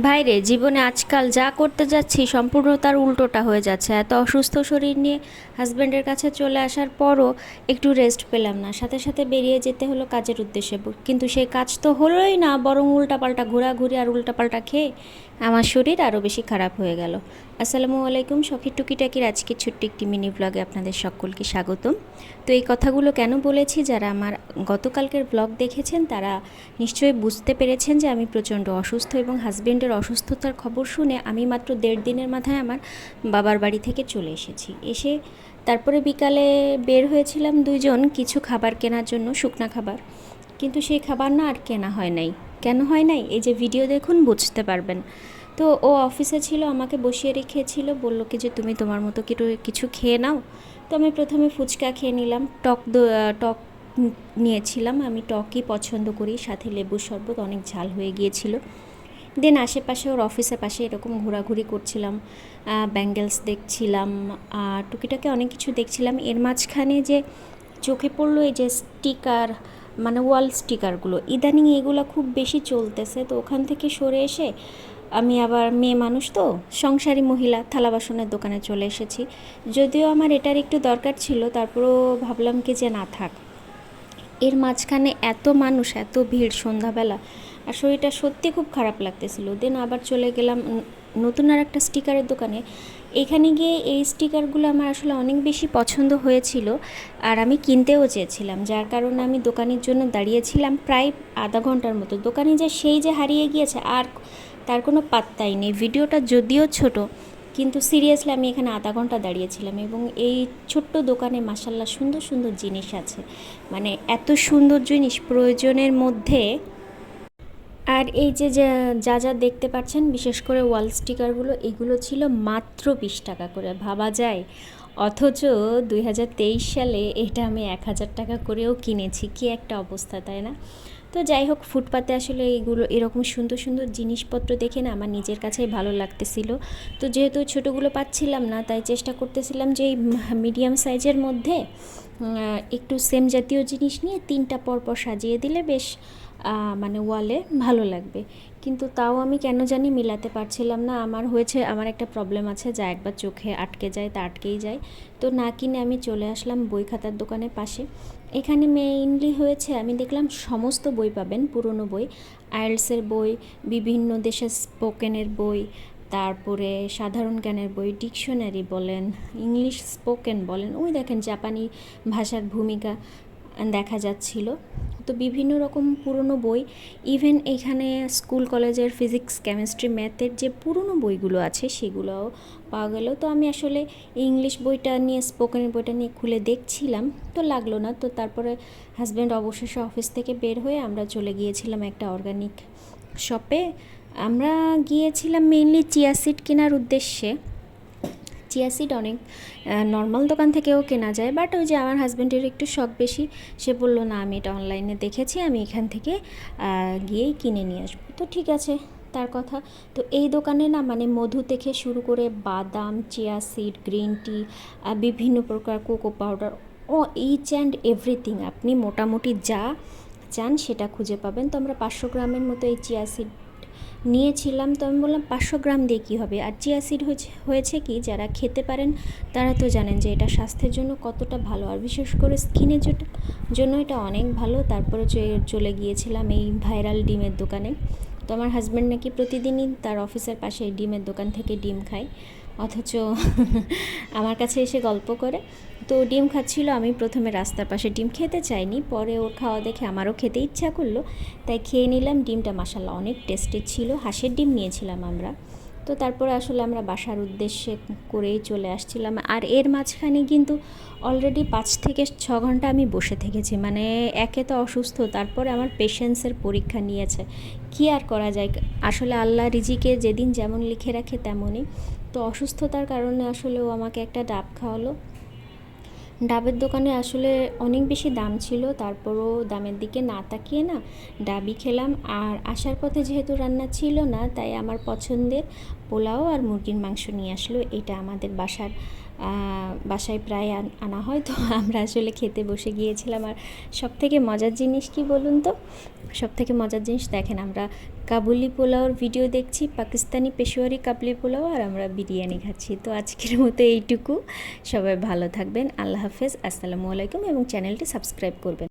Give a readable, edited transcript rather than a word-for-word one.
ভাইরে জীবনে আজকাল যা করতে যাচ্ছি সম্পূর্ণ তার উল্টোটা হয়ে যাচ্ছে। এত অসুস্থ শরীর নিয়ে হাজব্যান্ডের কাছে চলে আসার পরও একটু রেস্ট পেলাম না, সাথে সাথে বেরিয়ে যেতে হলো কাজের উদ্দেশ্যে। কিন্তু সেই কাজ তো হলোই না, বরং উল্টাপাল্টা ঘোরাঘুরি আর উল্টাপাল্টা খেয়ে আমার শরীর আরও বেশি খারাপ হয়ে গেল। আসসালামু আলাইকুম, শখের টুকিটাকির আজকে ছোট্ট একটি মিনি ব্লগে আপনাদের সকলকে স্বাগতম। তো এই কথাগুলো কেন বলেছি, যারা আমার গতকালকের ব্লগ দেখেছেন তারা নিশ্চয়ই বুঝতে পেরেছেন যে আমি প্রচণ্ড অসুস্থ, এবং হাজব্যান্ডের অসুস্থতার খবর শুনে আমি মাত্র 1.5 দিনের মাথায় আমার বাবার বাড়ি থেকে চলে এসে তারপরে বিকালে বের হয়েছিলাম দুইজন কিছু খাবার কেনার জন্য, শুকনা খাবার। কিন্তু সেই খাবার না আর কেনা হয় নাই। কেন হয় নাই, এই যে ভিডিও দেখুন বুঝতে পারবেন। তো ও অফিসে ছিল, আমাকে বসিয়ে রেখেছিল, বললো কি যে তুমি তোমার মতো কিছু খেয়ে নাও। তো আমি প্রথমে ফুচকা খেয়ে নিলাম, টক নিয়েছিলাম, আমি টকই পছন্দ করি, সাথে লেবুর শরবত, অনেক ঝাল হয়ে গিয়েছিল। দেন আশেপাশে ওর অফিসের পাশে এরকম ঘোরাঘুরি করছিলাম, ব্যাঙ্গেলস দেখছিলাম, আর টুকিটাকে অনেক কিছু দেখছিলাম। এর মাঝখানে যে চোখে পড়লো এই যে স্টিকার, মানে ওয়াল স্টিকারগুলো, ইদানিং এগুলো খুব বেশি চলতেছে। তো ওখান থেকে সরে এসে আমি আবার মেয়ে মানুষ তো, সংসারী মহিলা, থালা বাসনের দোকানে চলে এসেছি। যদিও আমার এটার একটু দরকার ছিল, তারপরেও ভাবলাম কি যে না থাক। এর মাঝখানে এত মানুষ, এত ভিড় সন্ধ্যাবেলা, আর শরীরটা সত্যি খুব খারাপ লাগতেছিল। দেন আবার চলে গেলাম নতুন আর একটা স্টিকারের দোকানে। এখানে গিয়ে এই স্টিকারগুলো আমার আসলে অনেক বেশি পছন্দ হয়েছিল, আর আমি কিনতেও চেয়েছিলাম, যার কারণে আমি দোকানের জন্য দাঁড়িয়েছিলাম প্রায় আধা ঘন্টার মতো। দোকানে যে সেই যে হারিয়ে গিয়েছে আর তার কোনো পাত্তাই নেই। ভিডিওটা যদিও ছোট, কিন্তু সিরিয়াসলি আমি এখানে আধা ঘন্টা দাঁড়িয়েছিলাম, এবং এই ছোট্ট দোকানে মাসাল্লাহ সুন্দর সুন্দর জিনিস আছে, মানে এত সুন্দর জিনিস প্রয়োজনের মধ্যে। আর এই যে যা যা দেখতে পাচ্ছেন, বিশেষ করে ওয়াল স্টিকারগুলো, এগুলো ছিল মাত্র 20 টাকা করে, ভাবা যায়। অথচ 2023 সালে এটা আমি 1000 টাকা করেও কিনেছি। কি একটা অবস্থা, তাই না? তো যাই হোক, ফুটপাতে আসলে এইগুলো এরকম সুন্দর সুন্দর জিনিসপত্র দেখে না আমার নিজের কাছেই ভালো লাগতেছিল। তো যেহেতু ছোটোগুলো পাচ্ছিলাম না, তাই চেষ্টা করতেছিলাম যে এই মিডিয়াম সাইজের মধ্যে একটু সেম জাতীয় জিনিস নিয়ে 3টা পরপর সাজিয়ে দিলে বেশ মানে ওয়ালে ভালো লাগবে। কিন্তু তাও আমি কেন জানি মিলাতে পারছিলাম না। আমার একটা প্রবলেম আছে, যা একবার চোখে আটকে যায় তা আটকেই যায়। তো না কিনে আমি চলে আসলাম বই খাতার দোকানের পাশে। এখানে মেইনলি হয়েছে, আমি দেখলাম সমস্ত বই পাবেন, পুরনো বই, আইএলটিএসের বই, বিভিন্ন দেশের স্পোকেনের বই, তারপরে সাধারণ জ্ঞানের বই, ডিকশনারি বলেন, ইংলিশ স্পোকেন বলেন, ওই দেখেন জাপানি ভাষার ভূমিকা দেখা যাচ্ছিল। তো বিভিন্ন রকম পুরনো বই, ইভেন এখানে স্কুল কলেজের ফিজিক্স কেমিস্ট্রি ম্যাথের যে পুরনো বইগুলো আছে সেগুলোও পাওয়া গেল। তো আমি আসলে ইংলিশ বইটা নিয়ে, স্পোকেনের বইটা নিয়ে খুলে দেখছিলাম, তো লাগলো না। তো তারপরে হাজব্যান্ড অবশেষে অফিস থেকে বের হয়ে আমরা চলে গিয়েছিলাম একটা অর্গানিক শপে। আমরা গিয়েছিলাম মেইনলি চিয়া সিড কেনার উদ্দেশ্যে। চিয়া সিড অনেক নর্মাল দোকান থেকেও কেনা যায়, বাট ওই যে আমার হাজব্যান্ডের একটু শখ বেশি, সে বললো না আমি এটা অনলাইনে দেখেছি, আমি এখান থেকে গিয়েই কিনে নিয়ে আসবো। তো ঠিক আছে, তার কথা। তো এই দোকানে না, মানে মধু থেকে শুরু করে বাদাম, চিয়া সিড, গ্রিন টি, বিভিন্ন প্রকার কোকো পাউডার, ও ইচ অ্যান্ড এভরিথিং, আপনি মোটামুটি যা চান সেটা খুঁজে পাবেন। তো আমরা 500 গ্রামের মতো এই চিয়া সিড নিয়েছিলাম। তো আমি বললাম 500 গ্রাম দিয়ে কী হবে। আর চিয়া সিড হয়েছে কি, যারা খেতে পারেন তারা তো জানেন যে এটা স্বাস্থ্যের জন্য কতটা ভালো, আর বিশেষ করে স্কিনের জন্য এটা অনেক ভালো। তারপরে চলে গিয়েছিলাম এই ভাইরাল ডিমের দোকানে। তো আমার হাজব্যান্ড নাকি প্রতিদিনই তার অফিসের পাশে এই ডিমের দোকান থেকে ডিম খায়, অথচ আমার কাছে এসে গল্প করে। তো ডিম খাচ্ছিল, আমি প্রথমে রাস্তার পাশে ডিম খেতে চাইনি, পরে ওর খাওয়া দেখে আমারও খেতে ইচ্ছা করলো, তাই খেয়ে নিলাম। ডিমটা মাশাআল্লাহ অনেক টেস্টি ছিল, হাঁসের ডিম নিয়েছিলাম আমরা। তো তারপরে আসলে আমরা বাসার উদ্দেশ্যে করেই চলে আসছিলাম। আর এর মাঝখানে কিন্তু অলরেডি 5 থেকে 6 ঘন্টা আমি বসে থেকেছি, মানে একে তো অসুস্থ, তারপরে আমার পেশেন্সের পরীক্ষা নিয়েছে। কি আর করা যায়, আসলে আল্লাহ রিজিকে যেদিন যেমন লিখে রাখে তেমনই। তো অসুস্থতার কারণে আসলে ও আমাকে একটা ডাব খাওয়ালো। ডাবের দোকানে আসলে অনেক বেশি দাম ছিল, তারপরও দামের দিকে না তাকিয়ে না ডাবই খেলাম। আর আসার পথে যেহেতু রান্না ছিল না, তাই আমার পছন্দের পোলাও আর মুরগির মাংস নিয়ে আসলো। এটা আমাদের বাসায় প্রায় আনা হয়, তো আমরা আসলে খেতে বসে গিয়েছিলাম। আর সবথেকে মজার জিনিস কি বলুন তো, সবথেকে মজার জিনিস দেখেন, আমরা কাবুলি পোলাওর ভিডিও দেখছি, পাকিস্তানি পেশোয়ারি কাবুলি পোলাও, আর আমরা বিরিয়ানি খাচ্ছি। তো আজকের মতো এইটুকু। সবাই ভালো থাকবেন। আল্লাহ হাফেজ, আসসালামু আলাইকুম, এবং চ্যানেলটি সাবস্ক্রাইব করবেন।